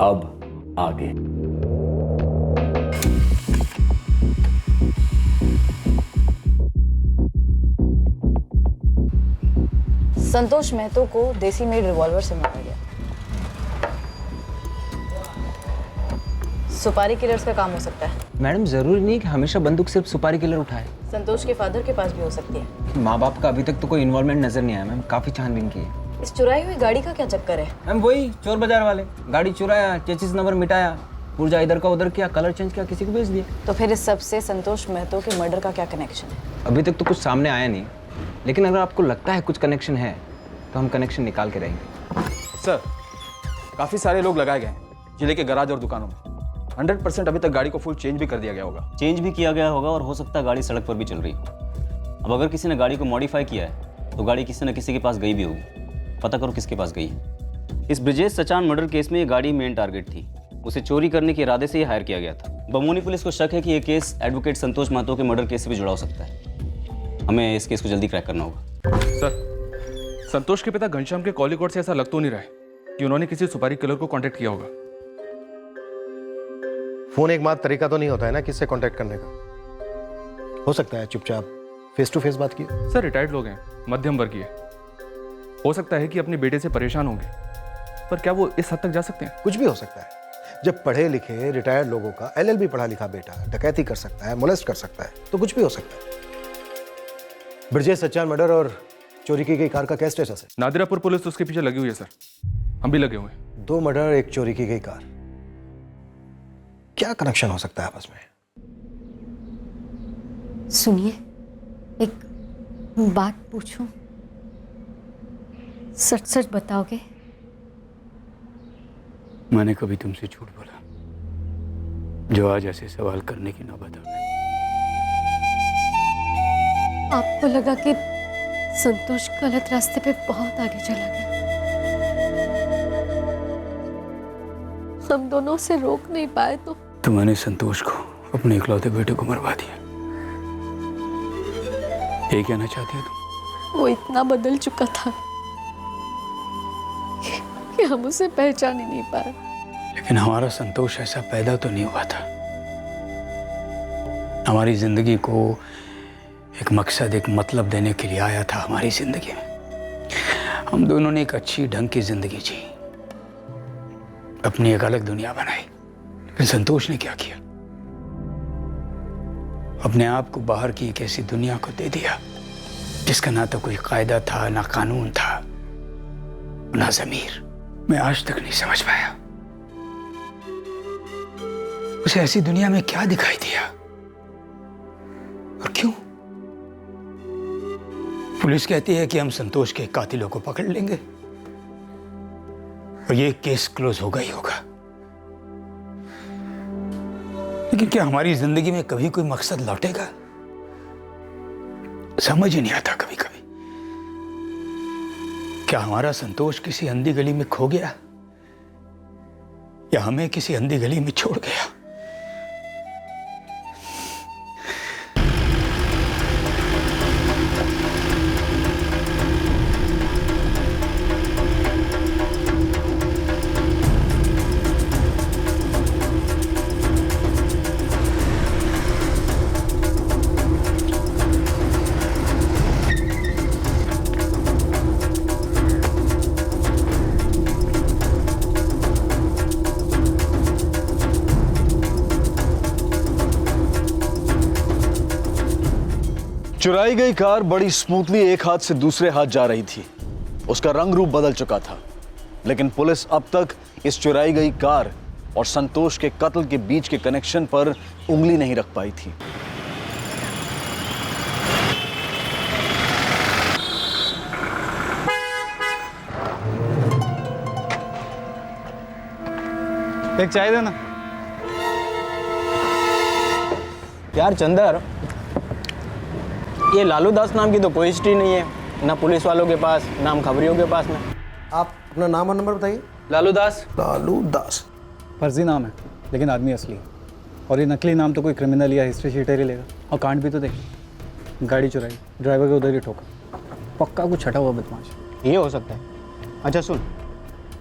अब आगे। संतोष मेहतो को देसी मेड रिवॉल्वर से मारा गया। सुपारी किलर्स का काम हो सकता है। मैडम जरूरी नहीं कि हमेशा बंदूक सिर्फ सुपारी किलर उठाए। संतोष के फादर के पास भी हो सकती है। माँ बाप का अभी तक तो कोई इन्वॉल्वमेंट नजर नहीं आया मैम, काफी छानबीन की है। इस चुराई हुई गाड़ी का क्या चक्कर है? मैम वही चोर बाजार वाले, गाड़ी चुराया, चेसिस नंबर मिटाया, पुर्जा इधर का उधर किया, कलर चेंज किया, किसी को बेच दिया। तो फिर इस सब से संतोष मेहतो के मर्डर का क्या कनेक्शन है? अभी तक तो कुछ सामने आया नहीं, लेकिन अगर आपको लगता है कुछ कनेक्शन है तो हम कनेक्शन निकाल के रहेंगे। सर, काफ़ी सारे लोग लगाए गए हैं जिले के गराज और दुकानों में। 100% अभी तक गाड़ी को फुल चेंज भी कर दिया गया होगा। चेंज भी किया गया होगा और हो सकता है गाड़ी सड़क पर भी चल रही हो। अब अगर किसी ने गाड़ी को मॉडिफाई किया है तो गाड़ी किसी न किसी के पास गई भी होगी। पता करो किसके पास गई है। इस ब्रिजेश सचान मर्डर केस में ये गाड़ी मेन टारगेट थी। उसे चोरी करने के इरादे से ये हायर किया गया था। बमोनी पुलिस को शक है कि ये केस एडवोकेट संतोष महतो के मर्डर केस से भी जुड़ा हो सकता है। हमें इस केस को जल्दी क्रैक करना होगा। सर, संतोष के पिता घनश्याम के कॉल रिकॉर्ड से ऐसा लग तो नहीं रहा है कि उन्होंने किसी सुपारी किलर को कांटेक्ट किया होगा। फोन एकमात्र तरीका तो नहीं होता है ना किससे कांटेक्ट करने का। हो सकता है चुपचाप फेस टू फेस बात की। सर, रिटायर्ड लोग हैं, मध्यम वर्गीय। हो सकता है कि अपने बेटे से परेशान होंगे, पर क्या वो इस हद तक जा सकते हैं? कुछ भी हो सकता है। जब पढ़े लिखे रिटायर्ड लोगों का LLB पढ़ा लिखा बेटा डकैती कर सकता है, मोलेस्ट कर सकता है, तो कुछ भी हो सकता है। ब्रजेश सच्चान मर्डर और चोरी की गई कार का क्या स्टेटस है? नादिरापुर पुलिस तो उसके पीछे लगी हुई है सर। हम भी लगे हुए हैं। 2 मर्डर, 1 चोरी की गई कार, क्या कनेक्शन हो सकता है आपस में? सुनिए, एक बात पूछूं? सच सच बताओगे? मैंने कभी तुमसे झूठ बोला जो आज ऐसे सवाल करने की नौबत आ गई? आपको लगा कि संतोष गलत रास्ते पे बहुत आगे चला गया, हम दोनों से रोक नहीं पाए तो मैंने संतोष को, अपने इकलौते बेटे को मरवा दिया। ये कहना चाहती हो तुम? वो इतना बदल चुका था कि हम उसे पहचान ही नहीं पाए। लेकिन हमारा संतोष ऐसा पैदा तो नहीं हुआ था। हमारी जिंदगी को एक मकसद, एक मतलब देने के लिए आया था हमारी जिंदगी में। हम दोनों ने एक अच्छी ढंग की जिंदगी जी, अपनी एक अलग दुनिया बनाई। लेकिन संतोष ने क्या किया? अपने आप को बाहर की एक ऐसी दुनिया को दे दिया जिसका ना तो कोई कायदा था, ना कानून था, ना ज़मीर। मैं आज तक नहीं समझ पाया उसे ऐसी दुनिया में क्या दिखाई दिया और क्यों। पुलिस कहती है कि हम संतोष के कातिलों को पकड़ लेंगे और ये केस क्लोज होगा ही होगा। लेकिन क्या हमारी जिंदगी में कभी कोई मकसद लौटेगा? समझ ही नहीं आता कभी कभी। क्या हमारा संतोष किसी अंधी गली में खो गया या हमें किसी अंधी गली में छोड़ गया? चुराई गई कार बड़ी स्मूथली एक हाथ से दूसरे हाथ जा रही थी। उसका रंग रूप बदल चुका था, लेकिन पुलिस अब तक इस चुराई गई कार और संतोष के कत्ल के बीच के कनेक्शन पर उंगली नहीं रख पाई थी। एक चाय देना यार। चंदर, ये लालू दास नाम की तो कोई हिस्ट्री नहीं है, ना पुलिस वालों के पास, ना हम खबरियों के पास में। आप अपना नाम और नंबर बताइए। लालू दास। लालू दास फर्जी नाम है लेकिन आदमी असली है, और ये नकली नाम तो कोई क्रिमिनल या हिस्ट्री शीटर ही लेगा। और कांड भी तो देख, गाड़ी चुराई, ड्राइवर के उधर ही ठोका, पक्का कुछ छटा हुआ बदमाश। ये हो सकता है। अच्छा सुन,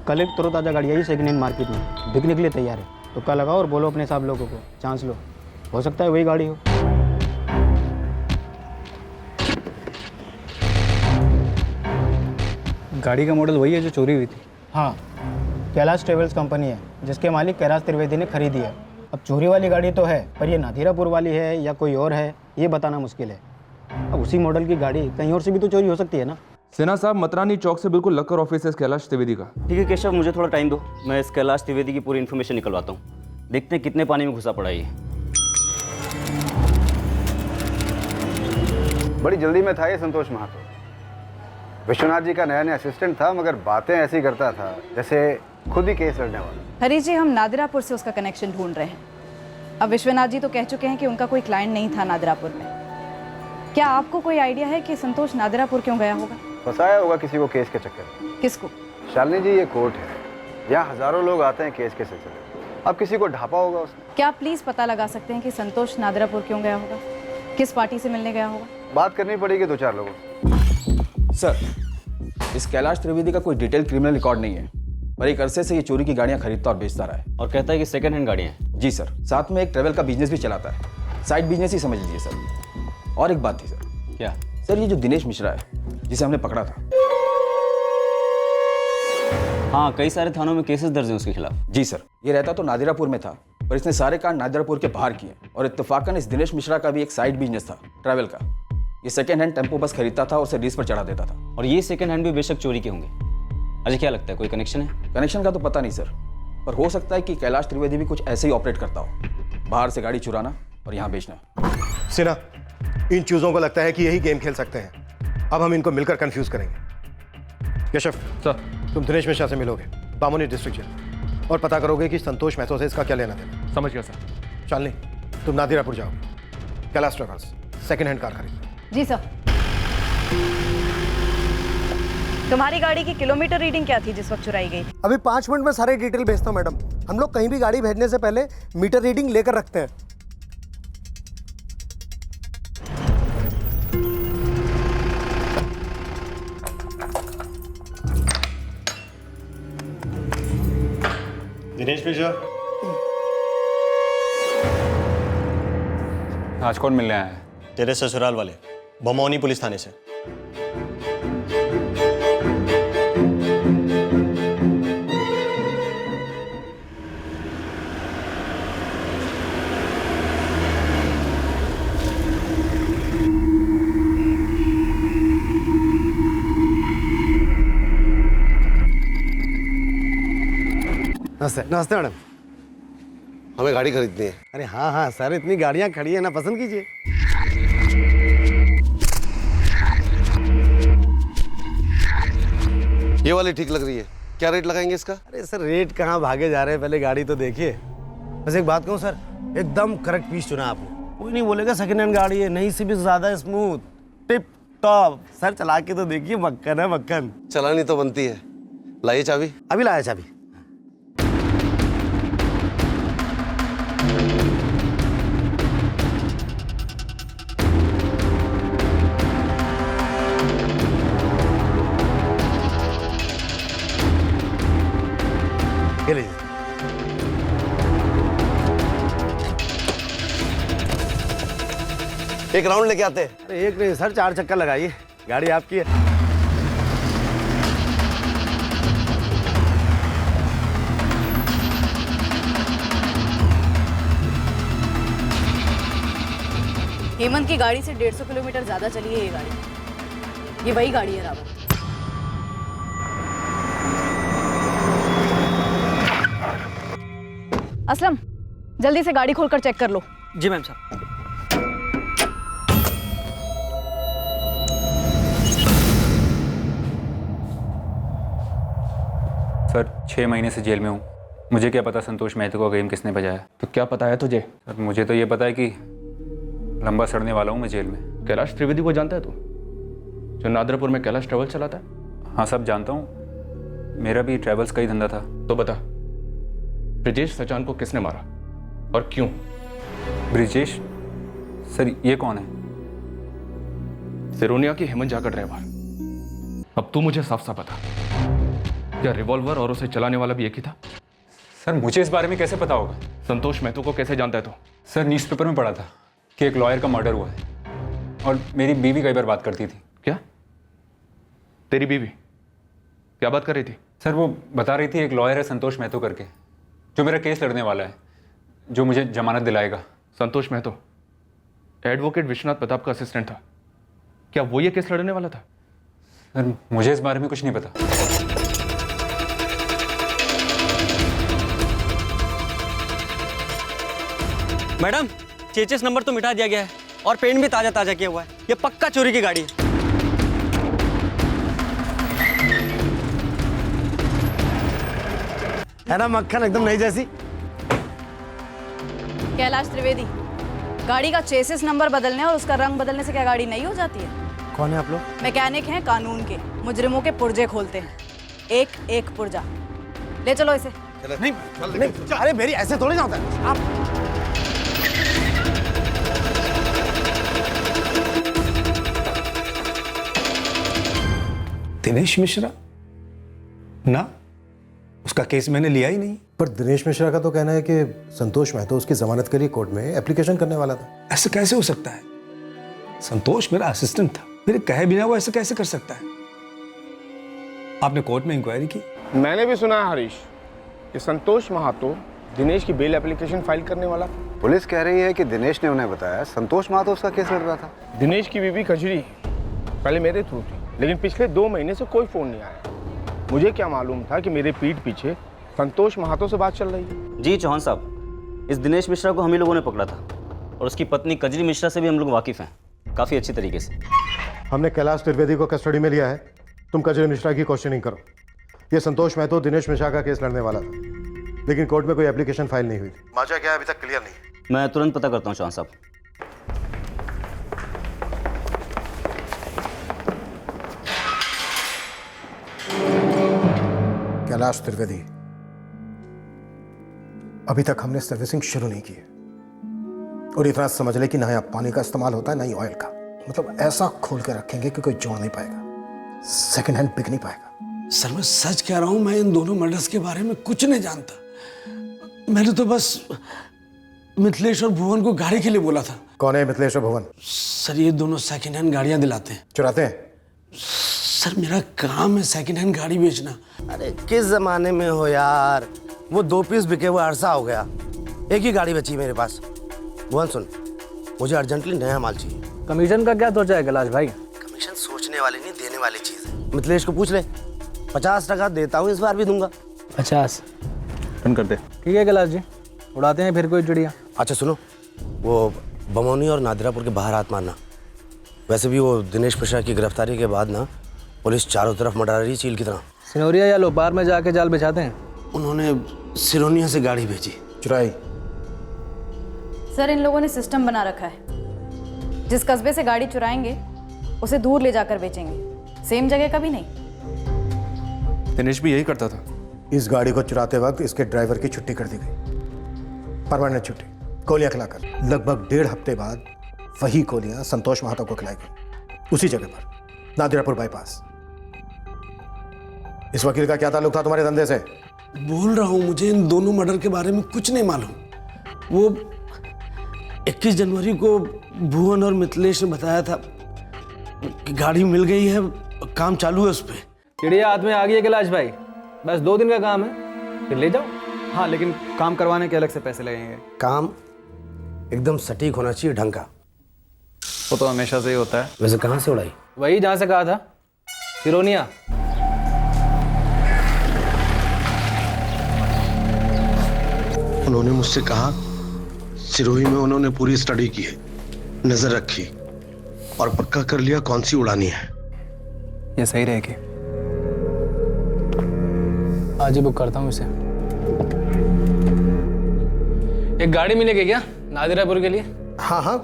कल एक तरोताज़ा गाड़ी आई सेकेंड हैंड मार्केट में, बिकने के लिए तैयार है। तुक्का लगाओ और बोलो अपने साहब लोगों को, चांस लो, हो सकता है वही गाड़ी हो। गाड़ी का मॉडल वही है जो चोरी हुई थी? हाँ, कैलाश ट्रेवल्स कंपनी है जिसके मालिक कैलाश त्रिवेदी ने खरीदी है। अब चोरी वाली गाड़ी तो है, पर ये नाथीरापुर वाली है या कोई और है ये बताना मुश्किल है। अब उसी मॉडल की गाड़ी कहीं और से भी तो चोरी हो सकती है ना। सिन्हा साहब, मतरानी चौक से बिल्कुल लगकर ऑफिस है इस कैलाश त्रिवेदी का। ठीक है केशव, मुझे थोड़ा टाइम दो, मैं इस कैलाश त्रिवेदी की पूरी इन्फॉर्मेशन निकलवाता हूँ। देखते हैं कितने पानी में घुसा पड़ा ये। बड़ी जल्दी में था ये संतोष महातो। विश्वनाथ जी का नया नया असिस्टेंट था, मगर बातें ऐसी करता था जैसे खुद ही केस लड़ने वाला। हरीश जी, हम नादिरापुर से उसका कनेक्शन ढूंढ रहे हैं। अब विश्वनाथ जी तो कह चुके हैं कि उनका कोई क्लाइंट नहीं था नादिरापुर में। क्या आपको कोई आइडिया है कि संतोष नादिरापुर क्यों गया होगा? फंसाया होगा किसी को केस के चक्कर में। किसको? शालिनी जी, ये कोर्ट है, यहाँ हजारों लोग आते हैं केस के सिलसिले। अब किसी को ढापा होगा उसने। क्या आप प्लीज पता लगा सकते हैं कि संतोष नादिरापुर क्यों गया होगा? किस पार्टी से मिलने गया होगा? बात करनी पड़ेगी 2-4 लोगों। सर, इस कैलाश त्रिवेदी का कोई डिटेल क्रिमिनल रिकॉर्ड नहीं है, पर एक अरसे से ये चोरी की गाड़ियां खरीदता और बेचता रहा है। और कहता है कि सेकंड हैंड गाड़ियाँ हैं। जी सर, साथ में एक ट्रैवल का बिजनेस भी चलाता है, साइड बिजनेस ही समझ लीजिए सर। और एक बात थी सर। क्या? सर, ये जो दिनेश मिश्रा है जिसे हमने पकड़ा था। हाँ, कई सारे थानों में केसेस दर्ज हैं उसके खिलाफ। जी सर, ये रहता तो नादिरापुर में था, पर इसने सारे कांड नादिरापुर के बाहर किए। और इत्तेफाकन इस दिनेश मिश्रा का भी एक साइड बिजनेस था ट्रैवल का। ये सेकंड हैंड टेम्पो बस खरीदता था और उसे लीज पर चढ़ा देता था। और ये सेकंड हैंड भी बेशक चोरी के होंगे। अजय, क्या लगता है कोई कनेक्शन है? कनेक्शन का तो पता नहीं सर, पर हो सकता है कि कैलाश त्रिवेदी भी कुछ ऐसे ही ऑपरेट करता हो, बाहर से गाड़ी चुराना और यहाँ बेचना। सिन्हा, इन चीजों को लगता है कि यही गेम खेल सकते हैं। अब हम इनको मिलकर कंफ्यूज करेंगे। केशव सर। तुम दिनेश मिश्रा से मिलोगे बामोनी डिस्ट्रिक्ट जेल, और पता करोगे कि संतोष महतो से इसका क्या लेना देना। समझ गया सर। शालिनी, तुम नादिरापुर जाओगे, Kailash travels second hand car खरीदो। जी सर। तुम्हारी गाड़ी की किलोमीटर रीडिंग क्या थी जिस वक्त चुराई गई? अभी 5 मिनट में सारे डिटेल भेजता हूँ मैडम। हम लोग कहीं भी गाड़ी भेजने से पहले मीटर रीडिंग लेकर रखते हैं। दिनेश मिश्रा, आज कौन मिलने आया है? तेरे ससुराल वाले, बमौनी पुलिस थाने से। नमस्ते। नमस्ते मैडम। हमें गाड़ी खरीदनी है। अरे हाँ हाँ सर, इतनी गाड़ियाँ खड़ी है ना, पसंद कीजिए। ये वाली ठीक लग रही है, क्या रेट लगाएंगे इसका? अरे सर, रेट कहाँ भागे जा रहे हैं, पहले गाड़ी तो देखिए। बस एक बात कहूँ सर, एकदम करेक्ट पीस चुना आपने। कोई नहीं बोलेगा सेकंड हैंड गाड़ी है, नहीं से भी ज़्यादा स्मूथ, टिप टॉप। सर चला के तो देखिए, मक्खन है मक्खन। चलानी तो बनती है। लाइए चाबी। अभी लाया चाबी। ये लीजिए। एक राउंड लेके आते हैं। अरे एक नहीं सर, 4 चक्कर लगाइए, गाड़ी आपकी है। हेमंत की गाड़ी से 150 किलोमीटर ज्यादा चली है ये गाड़ी। ये वही गाड़ी है रावत। असलम, जल्दी से गाड़ी खोलकर चेक कर लो। जी मैम साहब। सर, 6 महीने से जेल में हूँ। मुझे क्या पता संतोष महतो का गेम किसने बजाया। तो क्या पता है तुझे? सर, मुझे तो ये पता है कि लंबा सड़ने वाला हूँ मैं जेल में। कैलाश त्रिवेदी को जानता है तू, जो नादिरापुर में कैलाश ट्रैवल चलाता है? हाँ सब जानता हूँ, मेरा भी ट्रैवल्स का ही धंधा था। तो बता, ब्रिजेश सचान को किसने मारा और क्यों? ब्रिजेश? सर ये कौन है? सिरोनिया की हेमंत जाकर ड्राइवर। अब तू मुझे साफ साफ बता, क्या रिवॉल्वर और उसे चलाने वाला भी एक ही था? सर मुझे इस बारे में कैसे पता होगा? संतोष महतो को कैसे जानता है तू? सर न्यूज़पेपर में पढ़ा था कि एक लॉयर का मर्डर हुआ है और मेरी बीवी कई बार बात करती थी। क्या? तेरी बीवी क्या बात कर रही थी? सर वो बता रही थी एक लॉयर है संतोष महतो करके, जो मेरा केस लड़ने वाला है, जो मुझे जमानत दिलाएगा। संतोष महतो एडवोकेट विश्वनाथ प्रताप का असिस्टेंट था। क्या वो ये केस लड़ने वाला था? सर मुझे इस बारे में कुछ नहीं पता। मैडम, चेचिस नंबर तो मिटा दिया गया है और पेंट भी ताजा ताजा किया हुआ है। ये पक्का चोरी की गाड़ी है। है ना मक्खन, एकदम नई जैसी। कैलाश त्रिवेदी, गाड़ी का चेसिस नंबर बदलने और उसका रंग बदलने से क्या गाड़ी नई हो जाती है? कौन है आप लोग? मैकेनिक हैं कानून के, मुजरिमों के पुर्जे खोलते हैं। एक एक पुर्जा। ले चलो इसे। नहीं, अरे मेरी ऐसे थोड़ी ना होता है। आप दिनेश मिश्रा ना, उसका केस मैंने लिया ही नहीं। पर दिनेश मिश्रा का तो कहना है कि संतोष महतो उसकी जमानत के लिए कोर्ट में एप्लीकेशन करने वाला था। ऐसे कैसे हो सकता है? संतोष मेरा असिस्टेंट था, मेरे कहे बिना वो ऐसे कैसे कर सकता है? आपने कोर्ट में इंक्वायरी की? मैंने भी सुना है हरीश कि संतोष महातो दिनेश की बेल एप्लीकेशन फाइल करने वाला था। पुलिस कह रही है कि दिनेश ने उन्हें बताया संतोष महातो उसका केस लड़ रहा था। दिनेश की बीवी कजरी पहले मेरे थ्रू थी, लेकिन पिछले 2 महीने से कोई फोन नहीं आया। मुझे क्या मालूम था कि मेरे पीठ पीछे संतोष महातो से बात चल रही है। जी चौहान साहब, इस दिनेश मिश्रा को हम ही लोगों ने पकड़ा था और उसकी पत्नी कजरी मिश्रा से भी हम लोग वाकिफ हैं काफ़ी अच्छी तरीके से। हमने कैलाश त्रिवेदी को कस्टडी में लिया है। तुम कजरी मिश्रा की क्वेश्चनिंग करो। ये संतोष महतो दिनेश मिश्रा का केस लड़ने वाला था, लेकिन कोर्ट में कोई एप्लीकेशन फाइल नहीं हुई थी। माजा क्या है अभी तक क्लियर नहीं। मैं तुरंत पता करता हूँ चौहान साहब। कैलाश त्रिवेदी, अभी तक हमने सर्विसिंग शुरू नहीं की है, और इतना समझ ले कि ना यहाँ पानी का इस्तेमाल होता है ना ही ऑयल का। मतलब ऐसा खोल के रखेंगे कि कोई जोड़ नहीं पाएगा, सेकंड हैंड बिक नहीं पाएगा। सर मैं सच कह रहा हूं, मैं इन दोनों मर्डर्स के बारे में कुछ नहीं जानता। मैंने तो बस मिथिलेश और भुवन को गाड़ी के लिए बोला था। कौन है मिथिलेश और भुवन? सर ये दोनों सेकंड हैंड गाड़ियां दिलाते हैं। चुराते हैं? सर मेरा काम है सेकंड हैंड गाड़ी बेचना। अरे किस जमाने में हो यार, वो 2 पीस बिके हुए अरसा हो गया, एक ही गाड़ी बची मेरे पास। भुवन सुन, मुझे अर्जेंटली नया माल चाहिए। कमीशन का क्या सोचा है कैलाश भाई? कमीशन सोचने वाली नहीं, देने वाली चीज है। मिथिलेश को पूछ ले, 50% देता हूँ, इस बार भी दूंगा। 50 डन कर दे। ठीक है कैलाश जी, उड़ाते हैं फिर कोई चिड़िया। अच्छा सुनो, वो बमौनी और नादिरापुर के बाहर हाथ मारना। वैसे भी वो दिनेश मिश्रा की गिरफ्तारी के बाद ना पुलिस चारों तरफ मंडरा रही चील की तरह। सिनोरिया या लोपार में जाके जाल बिछाते हैं। उन्होंने सिरोनिया से गाड़ी भेजी। चुराई? सर इन लोगों ने सिस्टम बना रखा है, जिस कस्बे से गाड़ी चुराएंगे उसे दूर ले जाकर बेचेंगे, सेम जगह का भी नहीं। दिनेश भी यही करता था। इस गाड़ी को चुराते वक्त इसके ड्राइवर की छुट्टी कर दी गई, परमानेंट छुट्टी, गोलियां खिलाकर। लगभग 1.5 हफ्ते बाद वही गोलियां संतोष महातो को खिलाई गई, उसी जगह पर, नादिरापुर बाईपास। इस वकील का क्या ताल्लुक था तुम्हारे धंधे से? बोल रहा हूं, मुझे इन दोनों मर्डर के बारे में कुछ नहीं मालूम। वो 21 जनवरी को भुवन और मिथिलेश ने बताया था कि गाड़ी मिल गई है, काम चालू है उस पर। चिड़िया हाथ में आ गई है कैलाश भाई, बस 2 दिन का काम है, फिर ले जाओ। हाँ लेकिन काम करवाने के अलग से पैसे लगेंगे। काम एकदम सटीक होना चाहिए, ढंग का। वो तो हमेशा से ही होता है। वैसे कहाँ से उड़ाई? वही जहाँ से कहा था, सिरोनिया। उन्होंने मुझसे कहा सिरोही में उन्होंने पूरी स्टडी की है, नजर रखी और पक्का कर लिया कौन सी उड़ानी है। ये सही रहेगी। आज ही बुक करता हूँ इसे। एक गाड़ी मिलेगी क्या नादिरापुर के लिए? हाँ हाँ,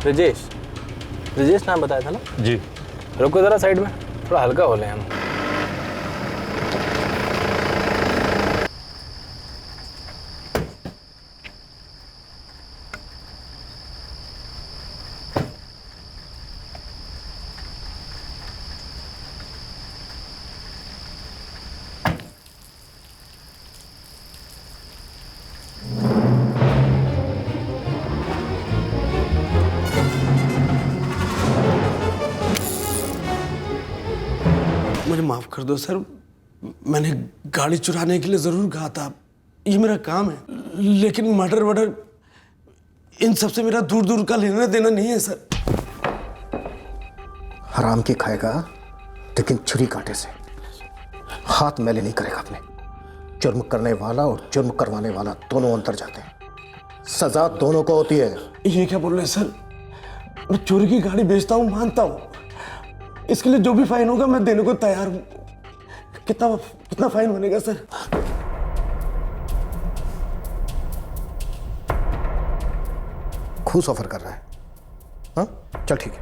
ब्रिजेश नाम बताया था ना जी। रुको जरा साइड में, थोड़ा हल्का हो ले हम। माफ़ कर दो सर, मैंने गाड़ी चुराने के लिए ज़रूर कहा था, ये मेरा काम है, लेकिन मर्डर वर्डर इन सब से मेरा दूर दूर का लेना देना नहीं है सर। हराम की खाएगा लेकिन छुरी कांटे से, हाथ मैले नहीं करेगा अपने। जुर्म करने वाला और जुर्म करवाने वाला दोनों अंतर जाते हैं, सजा दोनों को होती है। ये क्या बोल रहे हैं सर? मैं चोरी की गाड़ी बेचता हूँ, मानता हूँ, इसके लिए जो भी फाइन होगा मैं देने को तैयार हूँ। कितना फाइन बनेगा सर? घूस ऑफर कर रहा है? हाँ चल ठीक है,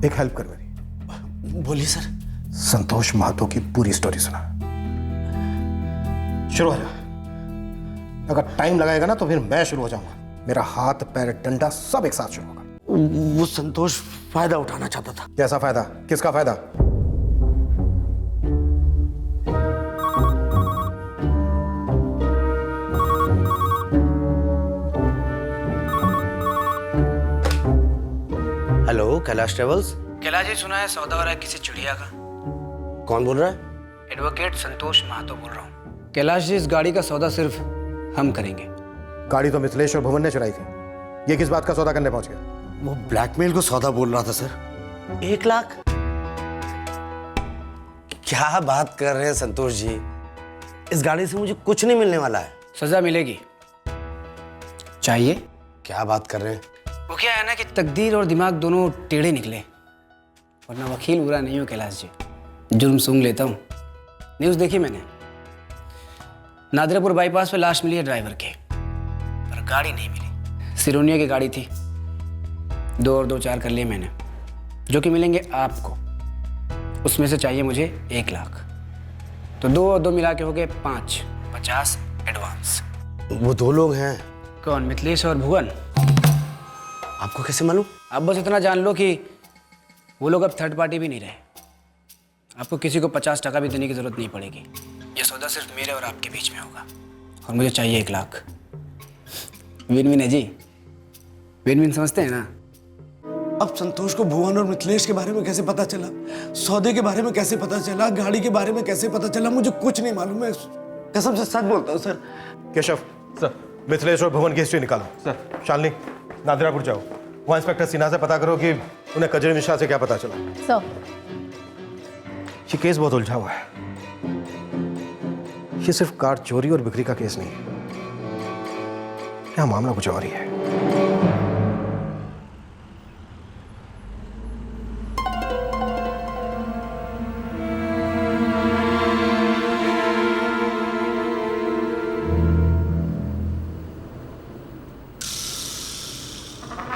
एक हेल्प कर मेरी। बोलिए सर। संतोष महतो की पूरी स्टोरी सुना। शुरू हो जा। अगर टाइम लगाएगा ना तो फिर मैं शुरू हो जाऊंगा। मेरा हाथ पैर डंडा सब एक साथ शुरू होगा। वो संतोष फायदा उठाना चाहता था। कैसा फायदा? किसका फायदा? Hello, Kailash travels. कैलाश जी, सुना है सौदा हो रहा है किसी चिड़िया का। कौन बोल रहा है? एडवोकेट संतोष महातो बोल रहा हूँ। कैलाश जी, इस गाड़ी का सौदा सिर्फ हम करेंगे। गाड़ी तो मिथिलेश और भुवन ने चुराई थी, ये किस बात का सौदा करने पहुंच गया? वो ब्लैकमेल को सौदा बोल रहा था सर। 1 लाख? क्या बात कर रहे हैं संतोष जी, इस गाड़ी से मुझे कुछ नहीं मिलने वाला है। सजा मिलेगी। चाहिए? क्या बात कर रहे हैं? वो क्या है ना कि तकदीर और दिमाग दोनों टेढ़े निकले, वरना वकील बुरा नहीं हो कैलाश जी। जुर्म सूंघ लेता हूँ। न्यूज़ देखी मैंने, नादिरापुर बाईपास पे लाश मिली है ड्राइवर के, पर गाड़ी नहीं मिली। सिरोनिया की गाड़ी थी। 2 और 2 4 कर लिए मैंने, जो कि मिलेंगे आपको। उसमें से चाहिए मुझे 1 लाख, तो 2 और 2 मिला के हो गए 5, 50 एडवांस। वो 2 लोग हैं। कौन? मिथिलेश और भुवन। आपको कैसे मालूम? आप बस इतना जान लो कि वो लोग अब थर्ड पार्टी भी नहीं रहे। आपको किसी को 50% भी देने की जरूरत नहीं पड़ेगी। ये सौदा सिर्फ मेरे और आपके बीच में होगा, और मुझे चाहिए 1 लाख। विन विन है जी, विन विन समझते हैं ना? अब संतोष को भुवन और मिथिलेश के बारे में कैसे पता चला, सौदे के बारे में कैसे पता चला, गाड़ी के बारे में कैसे पता चला, मुझे कुछ नहीं मालूम है। कसम से सच बोलता हूँ सर। केशव सर, मिथिलेश और भुवन की हिस्ट्री निकालो। सर शालिनी, नादिरापुर जाओ, वहाँ इंस्पेक्टर सिन्हा से पता करो कि उन्हें कजरी मिश्रा से क्या पता चला। सर, ये केस बहुत उलझा हुआ है। ये सिर्फ कार चोरी और बिक्री का केस नहीं है, यहाँ मामला कुछ और ही है।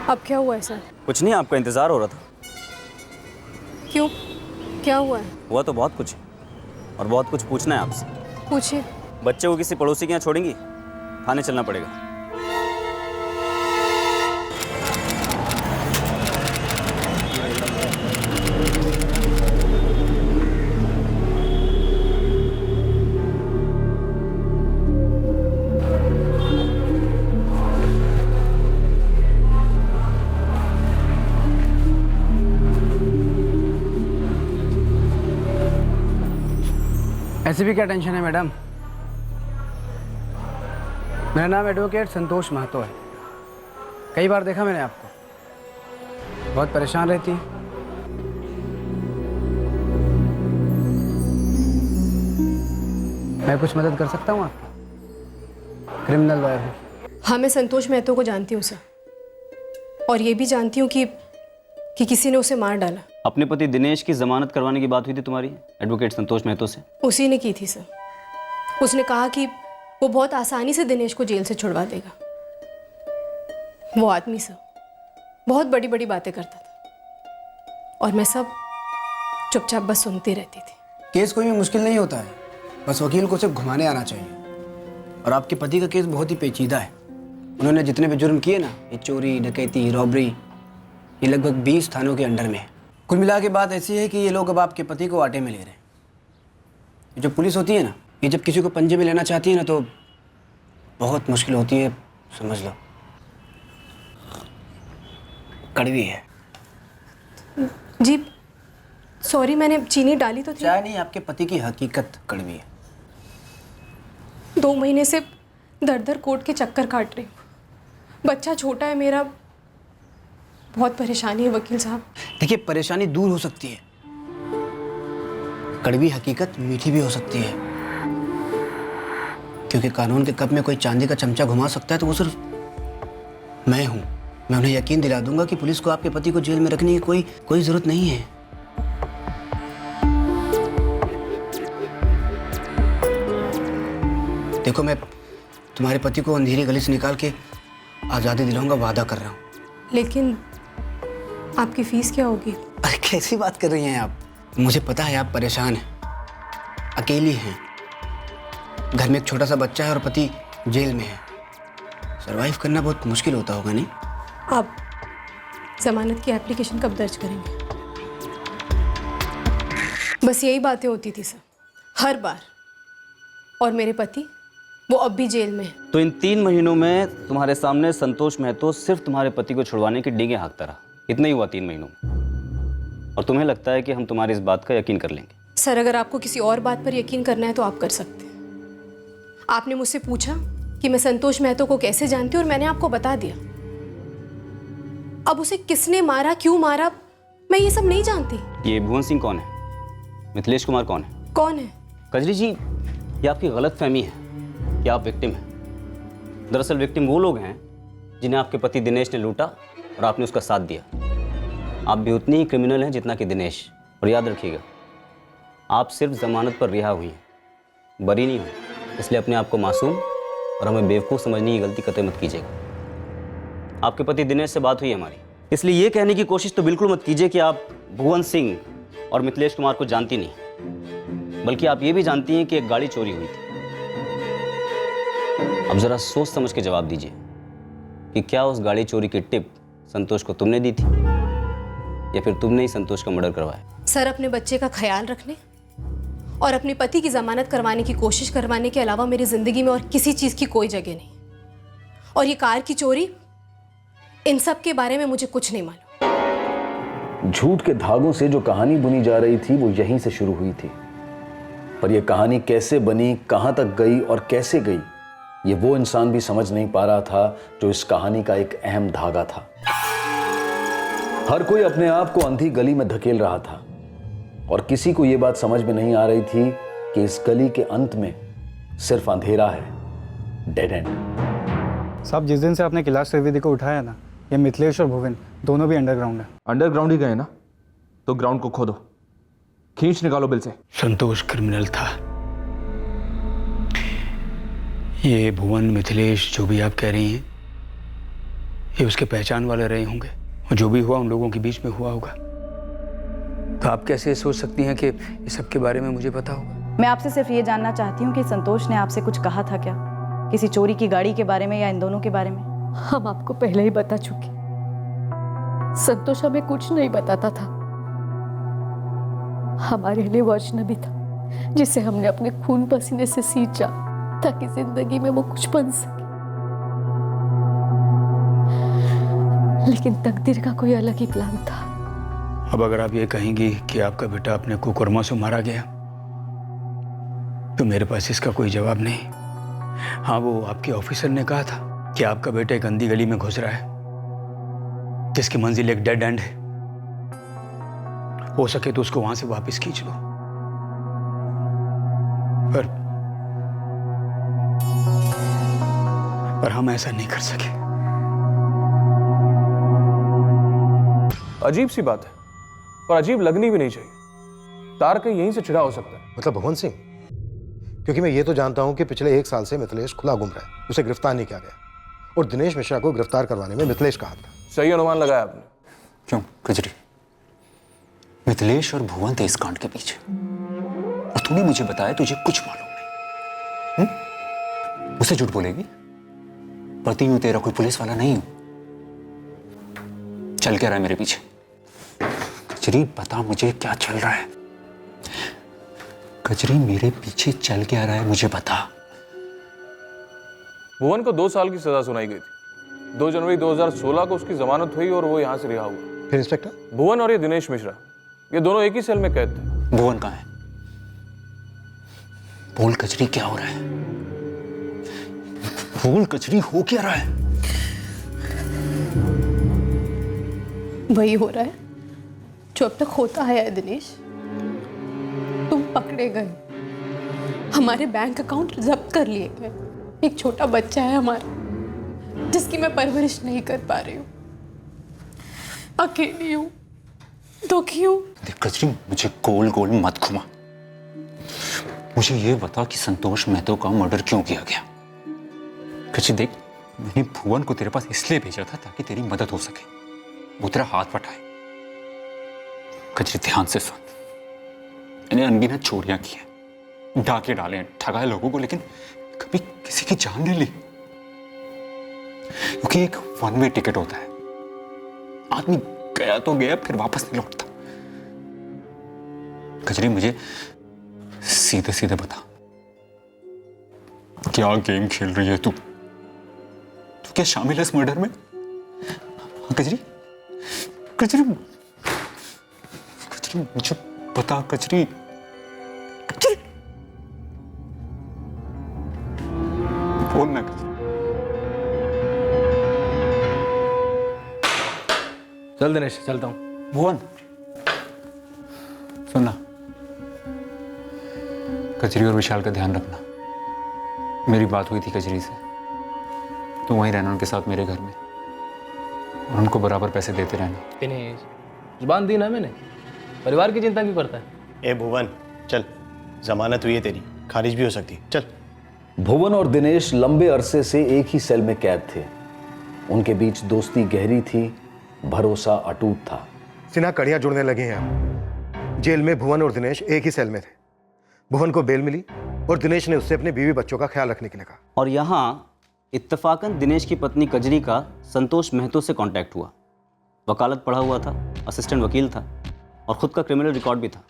अब क्या हुआ है सर? कुछ नहीं, आपका इंतजार हो रहा था। क्यों, क्या हुआ है? हुआ तो बहुत कुछ, और बहुत कुछ पूछना है आपसे। पूछिए। बच्चे को किसी पड़ोसी के यहाँ छोड़ेंगी? थाने चलना पड़ेगा। ऐसे भी क्या टेंशन है मैडम? मेरा नाम एडवोकेट संतोष महतो है। कई बार देखा मैंने आपको, बहुत परेशान रहती हैं। मैं कुछ मदद कर सकता हूँ आपकी? क्रिमिनल लॉयर हूँ। हाँ, मैं संतोष महतो को जानती हूँ सर, और ये भी जानती हूँ कि किसी ने उसे मार डाला। अपने पति दिनेश की जमानत करवाने की बात हुई थी तुम्हारी एडवोकेट संतोष महतो से? उसी ने की थी सर। उसने कहा कि वो बहुत आसानी से दिनेश को जेल से छुड़वा देगा। वो आदमी सर बहुत बड़ी बड़ी बातें करता था, और मैं सब चुपचाप बस सुनती रहती थी। केस कोई भी मुश्किल नहीं होता है, बस वकील को सिर्फ घुमाने आना चाहिए। और आपके पति का केस बहुत ही पेचीदा है। उन्होंने जितने भी जुर्म किए ना, ये चोरी, डकैती, रॉबरी, ये लगभग 20 थानों के अंडर में है। कुल मिला के बात ऐसी है कि ये लोग अब आपके पति को आटे में ले रहे हैं। ये जो पुलिस होती है ना, ये जब किसी को पंजे में लेना चाहती है ना, तो बहुत मुश्किल होती है, समझ लो। कड़वी है। जी, सॉरी, मैंने चीनी डाली तो थी। चाय नहीं, आपके पति की हकीकत कड़वी है। 2 महीने से दर दर कोर्ट के चक्कर काट रही हूँ। बच्चा छोटा है मेरा, बहुत परेशानी है वकील साहब। देखिए, परेशानी दूर हो सकती है, कड़वी हकीकत मीठी भी हो सकती है। क्योंकि कानून के कप में कोई चांदी का चमचा घुमा सकता है तो वो सिर्फ मैं हूं। मैं उन्हें यकीन दिला दूंगा कि पुलिस को आपके पति को जेल में रखने की कोई जरूरत नहीं है। देखो, मैं तुम्हारे पति को अंधेरी गली से निकाल के आज़ादी दिलाऊंगा, वादा कर रहा हूँ। लेकिन आपकी फीस क्या होगी? अरे कैसी बात कर रही हैं आप? मुझे पता है आप परेशान हैं, अकेली हैं, घर में एक छोटा सा बच्चा है और पति जेल में है। सरवाइव करना बहुत मुश्किल होता होगा, नहीं? आप जमानत की एप्लीकेशन कब दर्ज करेंगे? बस यही बातें होती थी सर, हर बार। और मेरे पति, वो अब भी जेल में है। तो इन 3 महीनों में तुम्हारे सामने संतोष महतो सिर्फ तुम्हारे पति को छुड़वाने की डींगे हाँकता रहा। इतना ही हुआ 3 महीनों में। और तुम्हें लगता है कि हम तुम्हारी इस बात का यकीन कर लेंगे? सर, अगर आपको किसी और बात पर यकीन करना है तो आप कर सकते हैं। आपने मुझसे पूछा कि मैं संतोष महतो को कैसे जानती हूँ और मैंने आपको बता दिया। अब उसे किसने मारा, क्यों मारा, मैं ये सब नहीं जानती। ये भुवन सिंह कौन है? मिथिलेश कुमार कौन है? कौन है? कजरी जी, ये आपकी गलतफहमी है कि आप विक्टिम हैं। दरअसल विक्टिम वो लोग हैं जिन्हें आपके पति दिनेश ने लूटा और आपने उसका साथ दिया। आप भी उतनी ही क्रिमिनल हैं जितना कि दिनेश। और याद रखिएगा, आप सिर्फ जमानत पर रिहा हुई हैं, बरी नहीं हुई। इसलिए अपने आप को मासूम और हमें बेवकूफ़ समझने की गलती कतई मत कीजिएगा। आपके पति दिनेश से बात हुई हमारी, इसलिए ये कहने की कोशिश तो बिल्कुल मत कीजिए कि आप भुवन सिंह और मिथिलेश कुमार को जानती नहीं, बल्कि आप ये भी जानती हैं कि एक गाड़ी चोरी हुई थी। अब जरा सोच समझ के जवाब दीजिए कि क्या उस गाड़ी चोरी की टिप संतोष को तुमने दी थी या फिर तुमने ही संतोष का मर्डर करवाया? सर, अपने बच्चे का ख्याल रखने और अपने पति की जमानत करवाने की कोशिश करवाने के अलावा मेरी जिंदगी में और किसी चीज की कोई जगह नहीं। और ये कार की चोरी, इन सब के बारे में मुझे कुछ नहीं मालूम। झूठ के धागों से जो कहानी बुनी जा रही थी वो यहीं से शुरू हुई थी, पर यह कहानी कैसे बनी, कहां तक गई और कैसे गई, ये वो इंसान भी समझ नहीं पा रहा था जो इस कहानी का एक अहम धागा था। हर कोई अपने आप को अंधी गली में धकेल रहा था और किसी को यह बात समझ में नहीं आ रही थी कि इस गली के अंत में सिर्फ अंधेरा है, डेड एंड। साहब, जिस दिन से आपने कैलाश त्रिवेदी को उठाया ना, ये मिथिलेश और भुवन दोनों भी अंडरग्राउंड है। अंडरग्राउंड ही गए ना, तो ग्राउंड को खोदो, खींच निकालो बिल से। संतोष क्रिमिनल था। ये भुवन, मिथिलेश, जो भी आप कह रही हैं, ये उसके पहचान वाले रहे होंगे और जो भी हुआ उन लोगों के बीच में हुआ होगा। तो आप कैसे सोच सकती हैं कि इस सब के बारे में मुझे पता होगा? मैं आपसे सिर्फ ये जानना चाहती हूँ कि संतोष ने आपसे कुछ कहा था क्या, किसी चोरी की गाड़ी के बारे में या इन दोनों के बारे में? हम आपको पहले ही बता चुके, संतोष हमें कुछ नहीं बताता था। हमारे लिए वो अजनबी था जिसे हमने अपने खून पसीने से सींचा ताकि जिंदगी में वो कुछ बन सके। लेकिन तकदीर का कोई अलग ही प्लान था। अब अगर आप ये कहेंगी कि आपका बेटा अपने कुकर्मों से मारा गया, तो मेरे पास इसका कोई जवाब नहीं। हाँ, वो आपके ऑफिसर ने कहा था कि आपका बेटा एक अंधी गली में घुस रहा है जिसकी मंजिल एक डेड एंड है, हो सके तो उसको वहां से वापस खींच लो। पर हम ऐसा नहीं कर सके। अजीब सी बात है, पर अजीब लगनी भी नहीं चाहिए। तार कहीं यहीं से छिड़ा हो सकता है। मतलब भुवन सिंह? क्योंकि मैं ये तो जानता हूं कि पिछले 1 साल से मिथिलेश खुला घूम रहा है, उसे गिरफ्तार नहीं किया गया और दिनेश मिश्रा को गिरफ्तार करवाने में मिथिलेश का हाथ था। सही अनुमान लगाया आपने। क्यों कजरी? मिथिलेश और भुवन थे इस कांड के पीछे और तूने मुझे बताया तुझे कुछ मालूम नहीं। मुझसे झूठ बोलेगी? पति हूं तेरा, कोई पुलिस वाला नहीं हूं। चल क्या रहा है मेरे पीछे? कजरी बता मुझे क्या चल रहा है? कजरी मेरे पीछे चल क्या रहा है मुझे बता। भुवन को 2 साल की सजा सुनाई गई थी। 2 जनवरी 2016 को उसकी जमानत हुई और वो यहाँ से रिहा हुआ। फिर इंस्पेक्टर? भुवन और ये दिनेश मिश्रा ये दोनों एक ही सेल में कैद थे। भुवन कहाँ है? बोल कचरी, क्या हो रहा है? बोल कचरी, हो क्या रहा है? वही हो रहा है जो अब तक होता है दिनेश। तुम पकड़े गए, हमारे बैंक अकाउंट जब्त कर लिए गए। एक छोटा बच्चा है हमारा जिसकी मैं परवरिश नहीं कर पा रही हूँ। अकेली हूँ, दुखी हूँ। देख कचरी, मुझे गोल गोल मत घुमा। मुझे ये बता कि संतोष मेहतो का मर्डर क्यों किया गया। कचरी देख, मैंने भुवन को तेरे पास इसलिए भेजा था ताकि तेरी मदद हो सके, वो तेरा हाथ बटाए। कचरी ध्यान से सुन, मैंने अनगिनत चोरियां की हैं, डाके डाले हैं, ठगाए लोगों को, लेकिन कभी किसी की जान नहीं ली। क्योंकि एक वन वे टिकट होता है, आदमी गया तो गया, फिर वापस नहीं लौटता। कचरी मुझे सीधे सीधे बता, क्या गेम खेल रही है तू? तू क्या शामिल है इस मर्डर में? कचरी, कचरी, कचरी मुझे बता। कचरी, कचरी, बोलना कचरी। चल दिनेश, चलता हूँ। भुवन सुनना, कचरी और विशाल का ध्यान रखना। मेरी बात हुई थी कचरी से, तो वहीं रहना उनके साथ मेरे घर में, और उनको बराबर पैसे देते रहना। दिनेश, जुबान दी ना मैंने, परिवार की चिंता क्यों करता है? ए भुवन, चल, जमानत हुई है तेरी, खारिज भी हो सकती, चल। भुवन और दिनेश लंबे अरसे से एक ही सेल में कैद थे। उनके बीच दोस्ती गहरी थी, भरोसा अटूट था। सिन्हा, कड़ियां जुड़ने लगी हैं अब। जेल में भुवन और दिनेश एक ही सेल में थे। भुवन को बेल मिली और दिनेश ने उससे अपने बीवी बच्चों का ख्याल रखने के लिए कहा। और यहाँ इत्तेफाकन दिनेश की पत्नी कजरी का संतोष मेहतो से कांटेक्ट हुआ। वकालत पढ़ा हुआ था, असिस्टेंट वकील था और खुद का क्रिमिनल रिकॉर्ड भी था।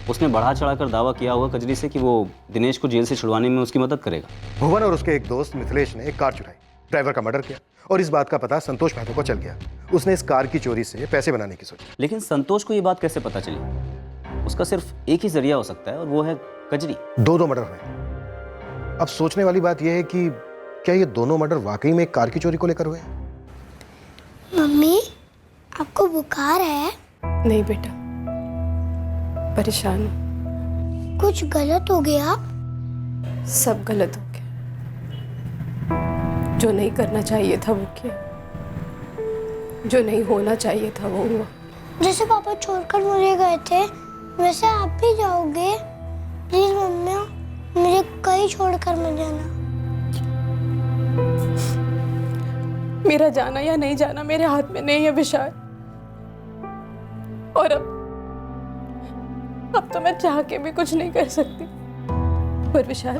उसने बढ़ा चढ़ाकर दावा किया हुआ कजरी से कि वो दिनेश को जेल से छुड़वाने में उसकी मदद करेगा। भुवन और उसके एक दोस्त मिथिलेश ने एक कार चुराई, ड्राइवर का मर्डर किया और इस बात का पता संतोष मेहतो को चल गया। उसने इस कार की चोरी से पैसे बनाने की सोची। लेकिन संतोष को ये बात कैसे पता चली? उसका सिर्फ एक ही जरिया हो सकता है और वो है कजरी। दो मर्डर हुए। अब सोचने वाली बात यह है कि क्या ये दोनों मर्डर वाकई में एक कार की चोरी को लेकर हुए? मम्मी, आपको बुखार है? नहीं बेटा, परेशान हूँ। कुछ गलत हो गया? सब गलत हो गया। जो नहीं करना चाहिए था वो किया, जो नहीं होना चाहिए था वो हुआ। जैसे पापा छोड़कर मुझे गए थे वैसे आप भी जाओगे? प्लीज मम्मी, मुझे कहीं छोड़कर मत जाना। मेरा जाना या नहीं जाना मेरे हाथ में नहीं है विशाल। और अब तो मैं चाह के भी कुछ नहीं कर सकती। पर विशाल,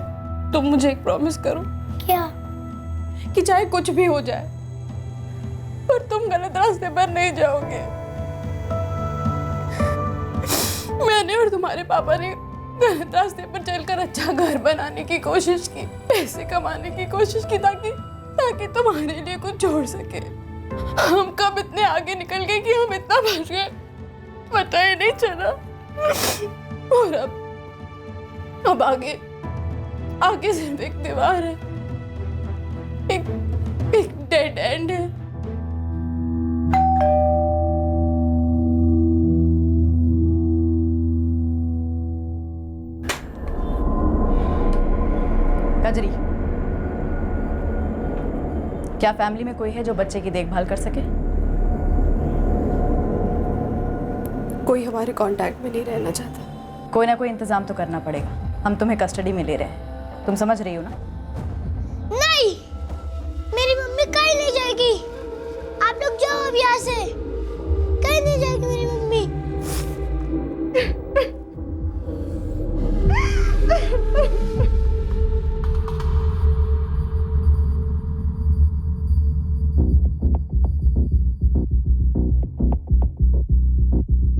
तुम मुझे एक प्रॉमिस करो। क्या? कि चाहे कुछ भी हो जाए पर तुम गलत रास्ते पर नहीं जाओगे। मैंने और तुम्हारे पापा ने गलत रास्ते पर चलकर अच्छा घर बनाने की कोशिश की, पैसे कमाने की कोशिश की ताकि तुम्हारे लिए कुछ छोड़ सके। हम कब इतने आगे निकल गए कि हम इतना फंस गए, पता ही नहीं चला। और अब आगे सिर्फ एक दीवार है, एक डेड एंड है। कजरी, क्या फैमिली में कोई है जो बच्चे की देखभाल कर सके? कोई हमारे कांटेक्ट में नहीं रहना चाहता। कोई ना कोई इंतजाम तो करना पड़ेगा। हम तुम्हें कस्टडी में ले रहे हैं, तुम समझ रही हो ना? नहीं, मेरी मम्मी कहीं नहीं जाएगी। आप लोग जाओ अब यहाँ से। कहीं नहीं जाएगी मेरी मम्मी।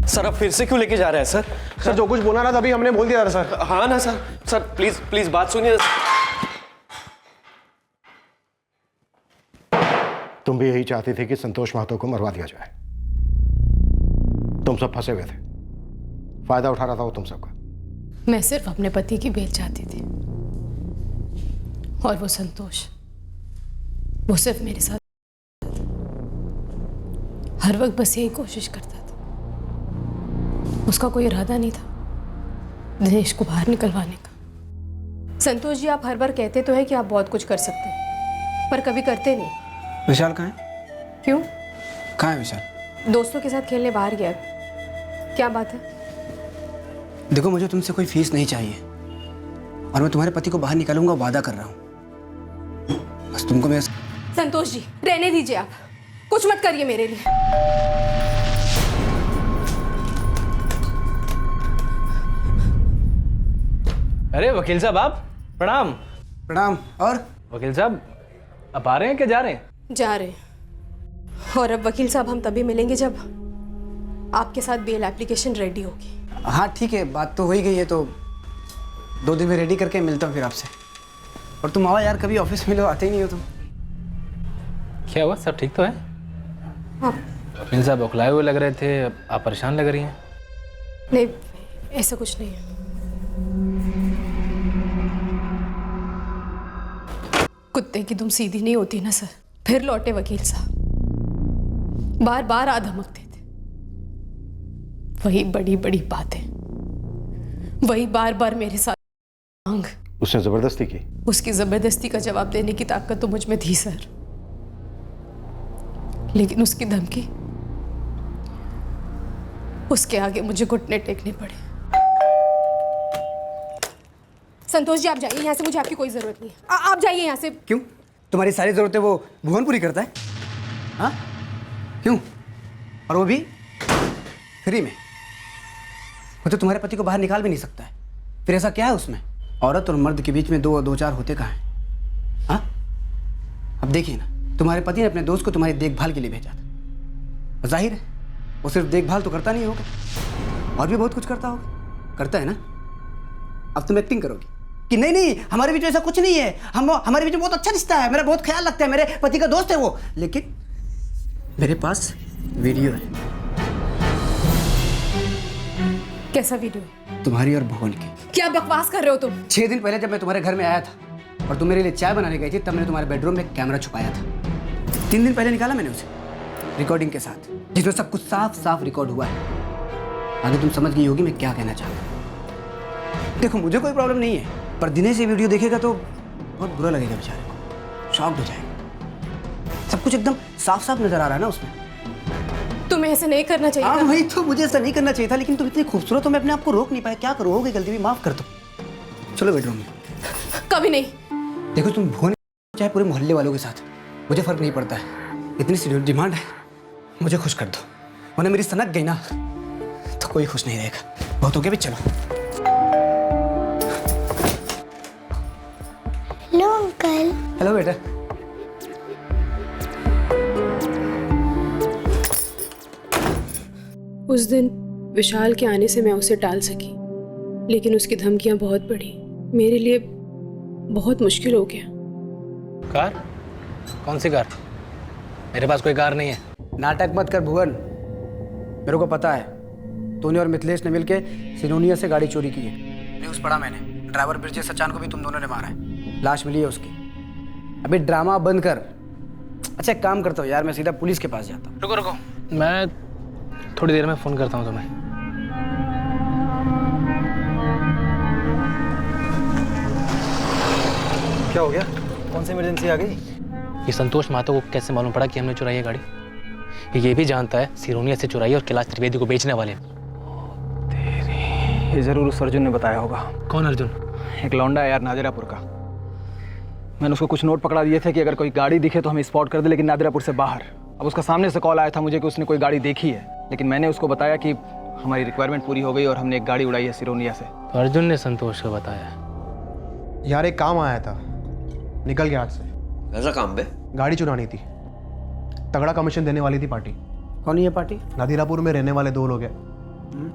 सर, अब फिर से क्यों लेके जा रहे हैं सर? सर, जो कुछ बोला ना तभी हमने बोल दिया था सर। हाँ ना सर। सर प्लीज प्लीज बात सुनिए। तुम भी यही चाहते थे कि संतोष महतो को मरवा दिया जाए। तुम सब फंसे हुए थे। फायदा उठा रहा था वो तुम सबका। मैं सिर्फ अपने पति की बेल चाहती थी, और वो संतोष, वो सिर्फ मेरे साथ हर वक्त बस यही कोशिश करता था। उसका कोई इरादा नहीं था दिनेश को बाहर निकलवाने का। संतोष जी, आप हर बार कहते तो है कि आप बहुत कुछ कर सकते हैं, पर कभी करते नहीं। विशाल कहाँ है? क्यों? कहाँ है विशाल? दोस्तों के साथ खेलने बाहर गया। क्या बात है? देखो, मुझे तुमसे कोई फीस नहीं चाहिए, और मैं तुम्हारे पति को बाहर निकालूंगा, वादा कर रहा हूँ। बस तुमको मैं... संतोष जी, रहने दीजिए, आप कुछ मत करिए मेरे लिए। अरे वकील साहब, आप प्रणाम। प्रणाम। और वकील साहब, अब आ रहे हैं कि जा रहे हैं? जा रहे हैं। और अब वकील साहब हम तभी मिलेंगे जब आपके साथ बेल एप्लीकेशन रेडी होगी। हाँ ठीक है, बात तो हो ही गई है, तो 2 दिन में रेडी करके मिलता हूँ फिर आपसे। और तुम आओ यार, कभी ऑफिस मिलो, आते ही नहीं हो तुम। क्या हुआ, सब ठीक तो है? वकील साहब उखलाए हुए लग रहे थे, आप परेशान लग रही हैं। नहीं, ऐसा कुछ नहीं है। कुत्ते की दुम सीधी नहीं होती ना सर। फिर लौटे वकील साहब, बार बार आ धमकते थे। वही बड़ी बड़ी बातें, वही बार बार मेरे साथ मांग। उसने जबरदस्ती की? उसकी जबरदस्ती का जवाब देने की ताकत तो मुझ में थी सर, लेकिन उसकी धमकी, उसके आगे मुझे घुटने टेकने पड़े। संतोष जी, आप जाइए यहाँ से, मुझे आपकी कोई जरूरत नहीं है। आप जाइए यहाँ से। क्यों? तुम्हारी सारी जरूरतें वो भुवन पूरी करता है? हाँ क्यों? और वो भी फ्री में। वो तो तुम्हारे पति को बाहर निकाल भी नहीं सकता है, फिर ऐसा क्या है उसमें? औरत और मर्द के बीच में दो चार होते कहाँ हैं? हाँ, अब देखिए ना, तुम्हारे पति ने अपने दोस्त को तुम्हारी देखभाल के लिए भेजा था। जाहिर है वो सिर्फ देखभाल तो करता नहीं होगा, और भी बहुत कुछ करता होगा। करता है ना? अब तुम एक्टिंग करोगी कि नहीं नहीं हमारे बीच ऐसा कुछ नहीं है, हमारे बीच बहुत अच्छा रिश्ता है, मेरा बहुत ख्याल रखता है, मेरे पति का दोस्त है वो। लेकिन मेरे पास वीडियो है। कैसा वीडियो? तुम्हारी और भुवन की। क्या बकवास कर रहे हो तुम? 6 दिन पहले जब मैं तुम्हारे घर में आया था और तुम मेरे लिए चाय बनाने गई थी, तब मैंने तुम्हारे बेडरूम में कैमरा छुपाया था। 3 दिन पहले निकाला मैंने उसे, रिकॉर्डिंग के साथ, जिसमें सब कुछ साफ साफ रिकॉर्ड हुआ है। आगे तुम समझ गई होगी मैं क्या कहना चाहता हूँ। देखो, मुझे कोई प्रॉब्लम नहीं है, पर दिनेश ये वीडियो देखेगा तो बहुत बुरा लगेगा बेचारे को, शॉक्ड हो जाएगा। सब कुछ एकदम साफ साफ नजर आ रहा है ना उसमें। तुम्हें ऐसे नहीं करना चाहिए था। वही तो, मुझे ऐसा नहीं करना चाहिए था, लेकिन तुम इतनी खूबसूरत हो, मैं अपने आप को रोक नहीं पाया। क्या करो, हो गई गलती भी, माफ कर दो। चलो बेडरूम में। कभी नहीं। देखो, तुम भुवन चाहे पूरे मोहल्ले वालों के साथ, मुझे फर्क नहीं पड़ता है। इतनी सी डिमांड है, मुझे खुश कर दो, वरना मेरी सनक गई ना तो कोई खुश नहीं रहेगा। बहुत हो गया भी, चलो। Hello uncle. हेलो बेटा। उस दिन विशाल के आने से मैं उसे टाल सकी, लेकिन उसकी धमकियां बहुत बढ़ी। मेरे लिए बहुत मुश्किल हो गया। कार? कौन सी कार? मेरे पास कोई कार नहीं है। नाटक मत कर भुवन, मेरे को पता है तूने और मिथिलेश ने मिलके सिनोनिया से गाड़ी चोरी की है। न्यूज़ पढ़ा मैंने, ड्राइवर ब्रिजेश सचान को भी तुम दोनों ने मारा है, लाश मिली है उसकी। अभी ड्रामा बंद कर। अच्छा एक काम करता हूँ यार, मैं सीधा पुलिस के पास जाता हूँ। रुको रुको, मैं थोड़ी देर में फ़ोन करता हूँ तुम्हें। क्या हो गया? कौन सी इमरजेंसी आ गई? ये संतोष महतो को कैसे मालूम पड़ा कि हमने चुराई है गाड़ी? ये भी जानता है सिरोनिया से चुराई और कैलाश त्रिवेदी को बेचने वाले। ये जरूर उस अर्जुन ने बताया होगा। कौन अर्जुन? एक लौंडा है यार, नादिरापुर का। मैंने उसको कुछ नोट पकड़ा दिए थे कि अगर कोई गाड़ी दिखे तो हमें स्पॉट कर दे, लेकिन नादिरापुर से बाहर। अब उसका सामने से कॉल आया था मुझे कि उसने कोई गाड़ी देखी है, लेकिन मैंने उसको बताया कि हमारी रिक्वायरमेंट पूरी हो गई और हमने एक गाड़ी उड़ाई है सिरोनिया से। तो अर्जुन ने संतोष को बताया? यार एक काम आया था, निकल गया हाथ से। ऐसा काम बे? गाड़ी चुरानी थी, तगड़ा कमीशन देने वाली थी पार्टी। कौन है ये पार्टी? नादिरापुर में रहने वाले 2 लोग हैं।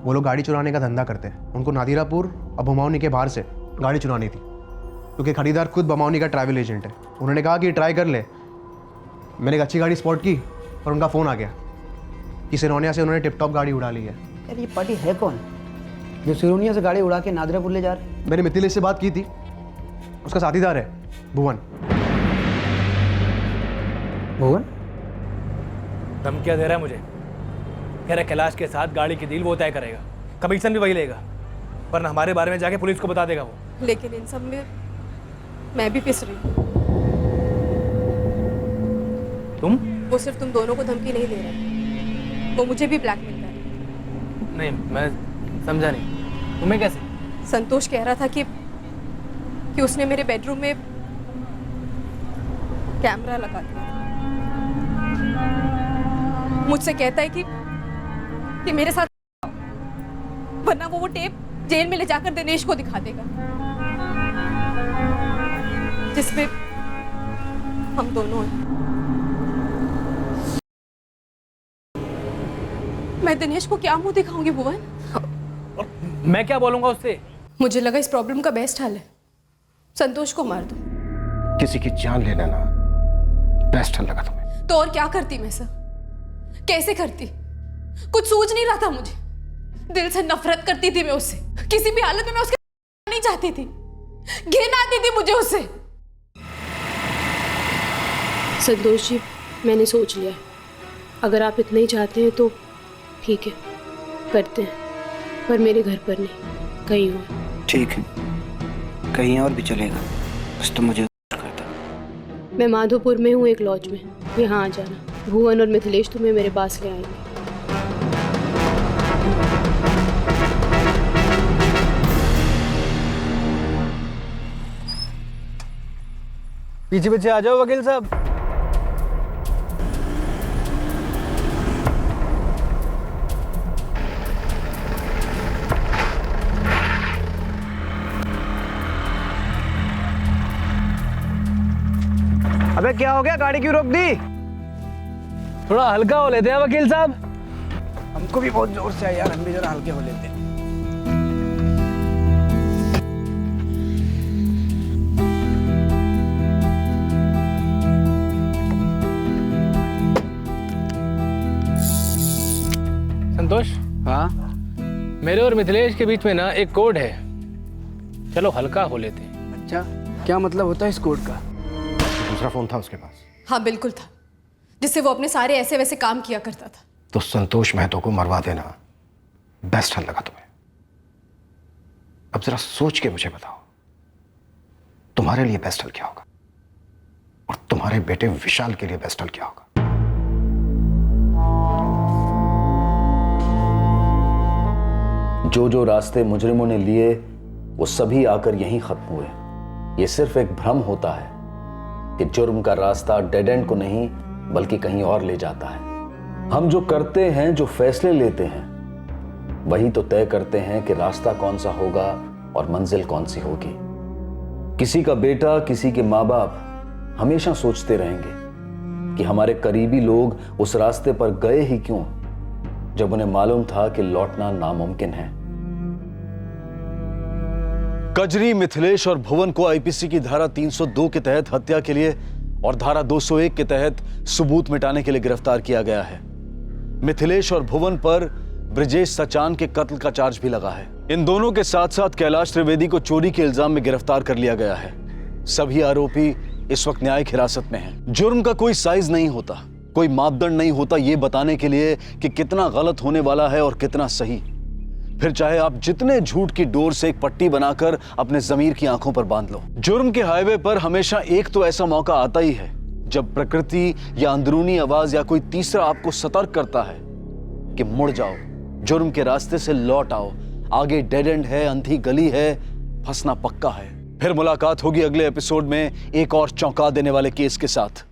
वो लोग गाड़ी चुराने का धंधा करते हैं। उनको नादिरापुर और बमौनी के बाहर से गाड़ी चुरानी थी, क्योंकि खरीदार खुद बमौनी का ट्रैवल एजेंट है। उन्होंने कहा कि ट्राई कर ले। मैंने एक अच्छी गाड़ी स्पॉट की और उनका फ़ोन आ गया कि सिरोनिया से उन्होंने टिप टॉप गाड़ी उड़ा ली है। यार ये पार्टी है कौन? जो सिरोनिया से गाड़ी उड़ा के नादिरापुर ले जा रहे। मैंने मिथिलेश से बात की थी, उसका साथीदार है भुवन। भुवन धमकियाँ दे रहा है मुझे, कह रहा है कैलाश के साथ गाड़ी की डील वो तय करेगा, कमीशन भी वही लेगा, वरना हमारे बारे में जाके पुलिस को बता देगा वो। लेकिन इन सब में मैं भी पिस रही हूँ। तुम? वो सिर्फ तुम दोनों को धमकी नहीं दे रहा, वो मुझे भी ब्लैकमेल कर रहा है। नहीं, मैं समझा नहीं। तुम्हें कैसे? संतोष कह रहा था कि उसने मेरे बेडरूम में कैमरा लगा दिया। मुझसे कहता है कि मेरे साथ, वरना वो टेप जेल में ले जाकर दिनेश को दिखा देगा, जिसमें हम दोनों हैं। मैं दिनेश को क्या मुंह दिखाऊंगी भुवन? मैं क्या बोलूंगा उससे? मुझे लगा इस प्रॉब्लम का बेस्ट हल है संतोष को मार दो। किसी की जान ले लेना बेस्ट हल लगा तुम्हें? तो और क्या करती मैं सर? कैसे करती? कुछ सूझ नहीं रहा था मुझे। दिल से नफरत करती थी मैं उससे, किसी भी हालत में मैं उसके नहीं चाहती थी, घिन आती थी मुझे उससे। संतोष जी, मैंने सोच लिया, अगर आप इतना ही चाहते हैं तो ठीक है, करते हैं, पर मेरे घर पर नहीं, कहीं और। ठीक है, कहीं और भी चलेगा, बस तुम मुझे करता। मैं माधोपुर में हूँ एक लॉज में, यहाँ आ जाना। भुवन और मिथिलेश तुम्हें मेरे पास ले आएंगे। पीछे पीछे आ जाओ वकील साहब। अबे क्या हो गया, गाड़ी क्यों रोक दी? थोड़ा हल्का हो लेते हैं वकील साहब। हमको भी बहुत जोर से है यार, हम भी जरा हल्के हो लेते हैं। संतोष? हाँ? मेरे और मिथिलेश के बीच में ना एक कोड है, चलो हल्का हो लेते हैं। अच्छा, क्या मतलब होता है इस कोड का? दूसरा फोन था उसके पास? हाँ बिल्कुल था, जिससे वो अपने सारे ऐसे वैसे काम किया करता था। तो संतोष महतो को मरवा देना बेस्ट हल लगा तुम्हें? अब जरा सोच के मुझे बताओ, तुम्हारे लिए बेस्ट हल क्या होगा और तुम्हारे बेटे विशाल के लिए बेस्ट हल क्या होगा? जो जो रास्ते मुजरिमों ने लिए वो सभी आकर यहीं खत्म हुए। ये सिर्फ एक भ्रम होता है कि जुर्म का रास्ता डेड एंड को नहीं बल्कि कहीं और ले जाता है। हम जो करते हैं, जो फैसले लेते हैं, वही तो तय करते हैं कि रास्ता कौन सा होगा और मंजिल कौन सी होगी। किसी का बेटा, किसी के माँ बाप हमेशा सोचते रहेंगे कि हमारे करीबी लोग उस रास्ते पर गए ही क्यों जब उन्हें मालूम था कि लौटना नामुमकिन है। कजरी, मिथिलेश और भुवन को आईपीसी की धारा 302 के तहत हत्या के लिए और धारा 201 के तहत सबूत मिटाने के लिए गिरफ्तार किया गया है। मिथिलेश और भुवन पर ब्रिजेश सचान के कत्ल का चार्ज भी लगा है। इन दोनों के साथ साथ कैलाश त्रिवेदी को चोरी के इल्जाम में गिरफ्तार कर लिया गया है। सभी आरोपी इस वक्त न्यायिक हिरासत में हैं। जुर्म का कोई साइज नहीं होता, कोई मापदंड नहीं होता ये बताने के लिए कि कितना गलत होने वाला है और कितना सही। फिर चाहे आप जितने झूठ की डोर से एक पट्टी बनाकर अपने जमीर की आंखों पर बांध लो। जुर्म के हाईवे पर हमेशा एक तो ऐसा मौका आता ही है जब प्रकृति या अंदरूनी आवाज या कोई तीसरा आपको सतर्क करता है कि मुड़ जाओ, जुर्म के रास्ते से लौट आओ, आगे डेड एंड है, अंधी गली है, फंसना पक्का है। फिर मुलाकात होगी अगले एपिसोड में एक और चौंका देने वाले केस के साथ।